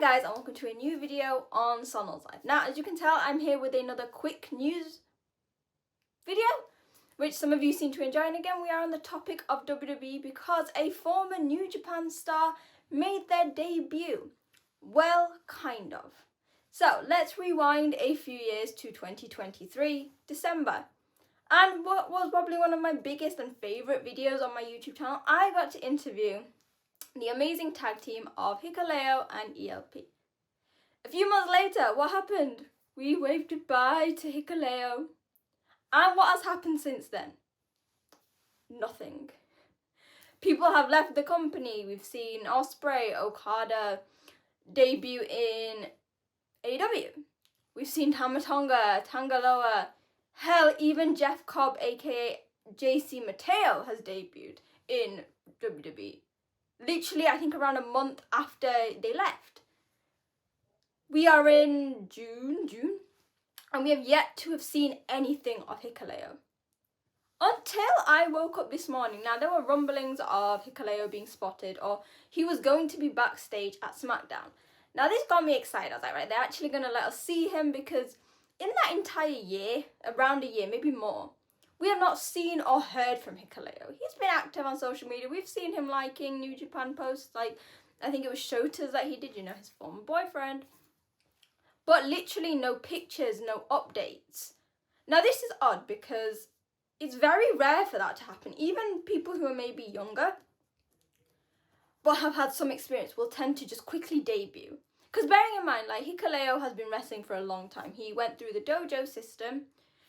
Hi guys, and welcome to a new video on Sonal's Life. Now, as you can tell, I'm here with another quick news video, which some of you seem to enjoy. And again, we are on the topic of WWE because a former New Japan star made their debut. Well, kind of. So, let's rewind a few years to 2023, December. And what was probably one of my biggest and favourite videos on my YouTube channel, I got to interview the amazing tag team of Hikuleo and ELP. A few months later, what happened? We waved goodbye to Hikuleo. And what has happened since then? Nothing. People have left the company. We've seen Ospreay, Okada debut in AEW. We've seen Tama Tonga, Tangaloa. Hell, even Jeff Cobb, aka JC Mateo, has debuted in WWE. Literally, I think around a month after they left. We are in June, and we have yet to have seen anything of Hikuleo. Until I woke up this morning. Now, there were rumblings of Hikuleo being spotted, or he was going to be backstage at SmackDown. Now, this got me excited. I was like, right, they're actually going to let us see him, because in that entire year, around a year, maybe more, we have not seen or heard from Hikuleo. He's been active on social media. We've seen him liking New Japan posts, like, I think it was Shota's that he did, you know, his former boyfriend. But literally no pictures, no updates. Now, this is odd because it's very rare for that to happen. Even people who are maybe younger but have had some experience will tend to just quickly debut. Because bearing in mind, like, Hikuleo has been wrestling for a long time. He went through the dojo system.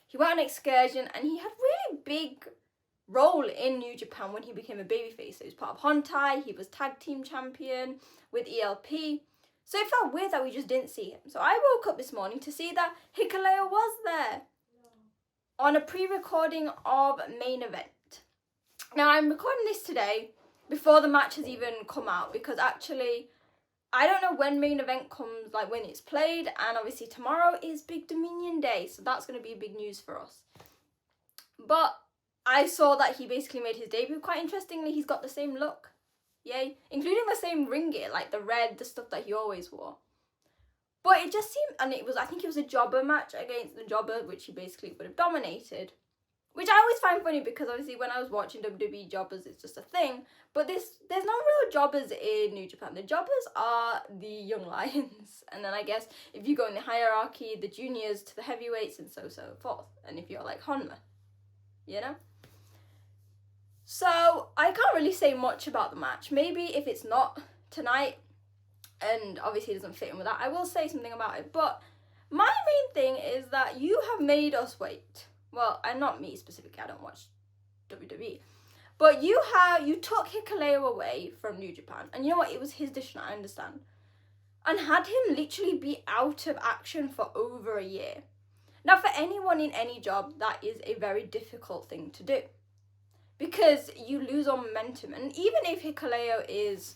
He went on excursion, and he had really big role in New Japan when he became a babyface. So he was part of Hontai, he was tag team champion with ELP. So it felt weird that we just didn't see him. So I woke up this morning to see that Hikuleo was there on a pre-recording of Main Event. Now, I'm recording this today before the match has even come out, because actually I don't know when Main Event comes, like when it's played, and obviously tomorrow is Big Dominion Day, so that's going to be big news for us. But I saw that he basically made his debut. Quite interestingly, he's got the same look, yay, including the same ring gear, like the red, the stuff that he always wore. But it just seemed, and it was, I think it was a jobber match against the jobber, which he basically would have dominated. Which I always find funny, because obviously when I was watching WWE jobbers, it's just a thing. But there's no real jobbers in New Japan. The jobbers are the young lions. And then I guess if you go in the hierarchy, the juniors to the heavyweights and so forth. And if you're like Honma, you know? So I can't really say much about the match. Maybe if it's not tonight, and obviously it doesn't fit in with that, I will say something about it. But my main thing is that you have made us wait. Well, and not me specifically, I don't watch WWE. But you took Hikuleo away from New Japan. And you know what? It was his decision, I understand. And had him literally be out of action for over a year. Now, for anyone in any job, that is a very difficult thing to do. Because you lose all momentum. And even if Hikuleo is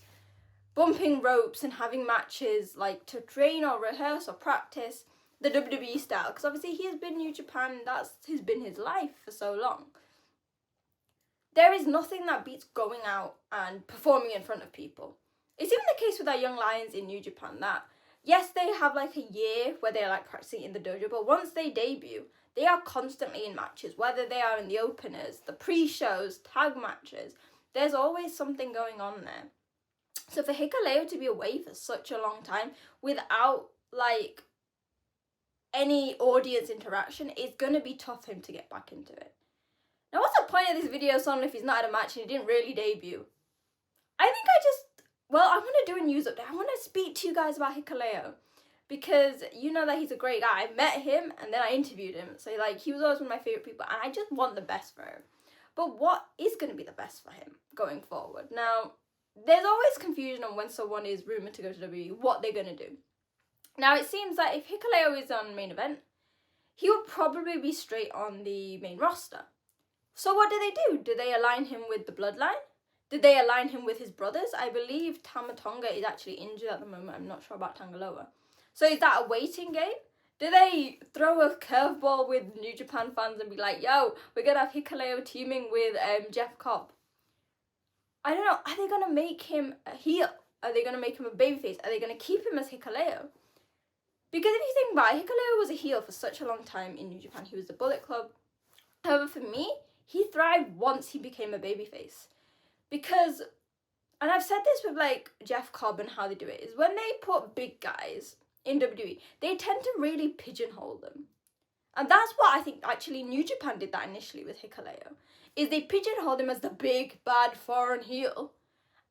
bumping ropes and having matches, like to train or rehearse or practice the WWE style, because obviously he has been New Japan, that's been his life for so long. There is nothing that beats going out and performing in front of people. It's even the case with our young lions in New Japan that, yes, they have like a year where they're like practicing in the dojo, but once they debut, they are constantly in matches, whether they are in the openers, the pre-shows, tag matches. There's always something going on there. So for Hikuleo to be away for such a long time without like any audience interaction, it's going to be tough for him to get back into it. Now, what's the point of this video, son, if he's not at a match and he didn't really debut? I think I'm going to do a news update. I want to speak to you guys about Hikuleo, because you know that he's a great guy. I met him and then I interviewed him. So, like, he was always one of my favourite people, and I just want the best for him. But what is going to be the best for him going forward? Now, there's always confusion on when someone is rumoured to go to WWE, what they're going to do. Now, it seems that if Hikuleo is on Main Event, he will probably be straight on the main roster. So what do? Do they align him with the Bloodline? Did they align him with his brothers? I believe Tama Tonga is actually injured at the moment. I'm not sure about Tangaloa. So is that a waiting game? Do they throw a curveball with New Japan fans and be like, yo, we're going to have Hikuleo teaming with Jeff Cobb? I don't know. Are they going to make him a heel? Are they going to make him a babyface? Are they going to keep him as Hikuleo? Because if you think about it, Hikuleo was a heel for such a long time in New Japan. He was the Bullet Club. However, for me, he thrived once he became a babyface. Because, and I've said this with like Jeff Cobb and how they do it, is when they put big guys in WWE, they tend to really pigeonhole them. And that's what I think actually New Japan did that initially with Hikuleo, is they pigeonholed him as the big, bad, foreign heel.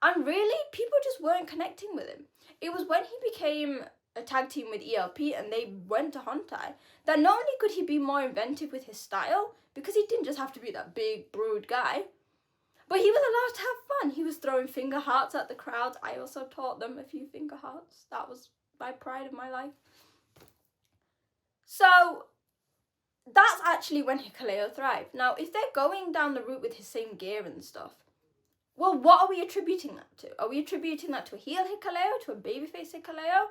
And really, people just weren't connecting with him. It was when he became a tag team with ELP and they went to Hontai that not only could he be more inventive with his style, because he didn't just have to be that big, brood guy, but he was allowed to have fun. He was throwing finger hearts at the crowd. I also taught them a few finger hearts. That was my pride of my life. So that's actually when Hikuleo thrived. Now, if they're going down the route with his same gear and stuff, well, what are we attributing that to? Are we attributing that to a heel Hikuleo, to a babyface Hikuleo?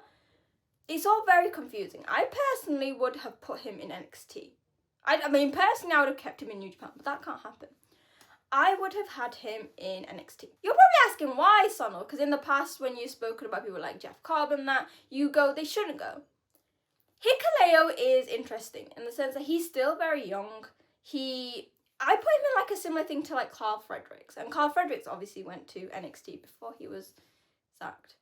It's all very confusing. I personally would have put him in NXT. I mean, personally, I would have kept him in New Japan, but that can't happen. I would have had him in NXT. You're probably asking why, Sonal, because in the past, when you've spoken about people like Jeff Cobb and that, you go, they shouldn't go. Hikuleo is interesting in the sense that he's still very young. I put him in like a similar thing to like Carl Fredericks. And Carl Fredericks obviously went to NXT before he was sacked.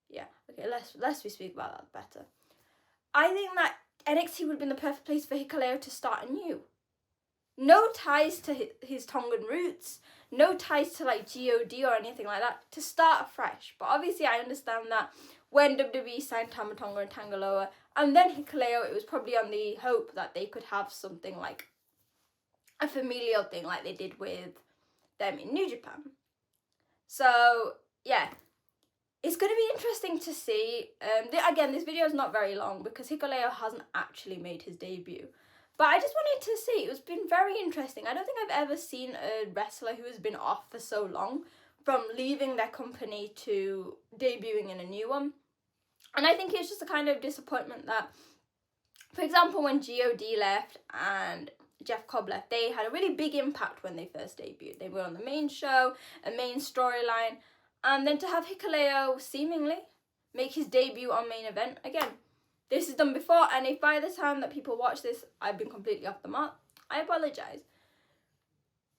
Yeah, okay, less we speak about that, better. I think that NXT would have been the perfect place for Hikuleo to start anew. No ties to his Tongan roots, no ties to like GOD or anything like that, to start afresh. But obviously I understand that when WWE signed Tama Tonga and Tangaloa, and then Hikuleo, it was probably on the hope that they could have something like a familial thing like they did with them in New Japan. So, yeah. It's going to be interesting to see. Again, this video is not very long because Hikuleo hasn't actually made his debut. But I just wanted to see. It's been very interesting. I don't think I've ever seen a wrestler who has been off for so long, from leaving their company to debuting in a new one. And I think it's just a kind of disappointment that, for example, when GOD left and Jeff Cobb left, they had a really big impact when they first debuted. They were on the main show, a main storyline. And then to have Hikuleo seemingly make his debut on main event, again, this is done before, and if by the time that people watch this, I've been completely off the mark, I apologise.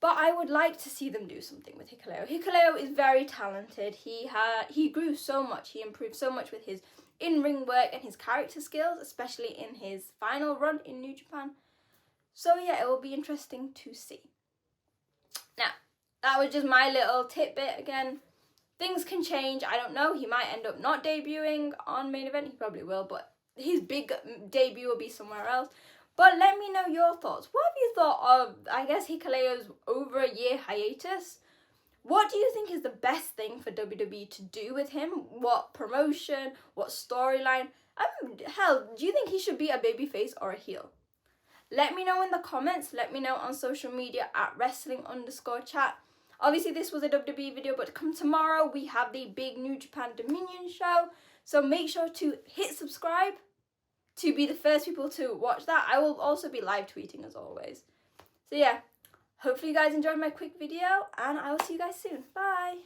But I would like to see them do something with Hikuleo. Hikuleo is very talented. He grew so much. He improved so much with his in-ring work and his character skills, especially in his final run in New Japan. So yeah, it will be interesting to see. Now, that was just my little tidbit again. Things can change. I don't know. He might end up not debuting on main event. He probably will, but his big debut will be somewhere else. But let me know your thoughts. What have you thought of, I guess, Hikuleo's over a year hiatus? What do you think is the best thing for WWE to do with him? What promotion? What storyline? Hell, do you think he should be a babyface or a heel? Let me know in the comments. Let me know on social media at wrestling_chat. Obviously, this was a WWE video, but come tomorrow, we have the big New Japan Dominion show. So make sure to hit subscribe to be the first people to watch that. I will also be live tweeting as always. So yeah, hopefully you guys enjoyed my quick video, and I will see you guys soon. Bye!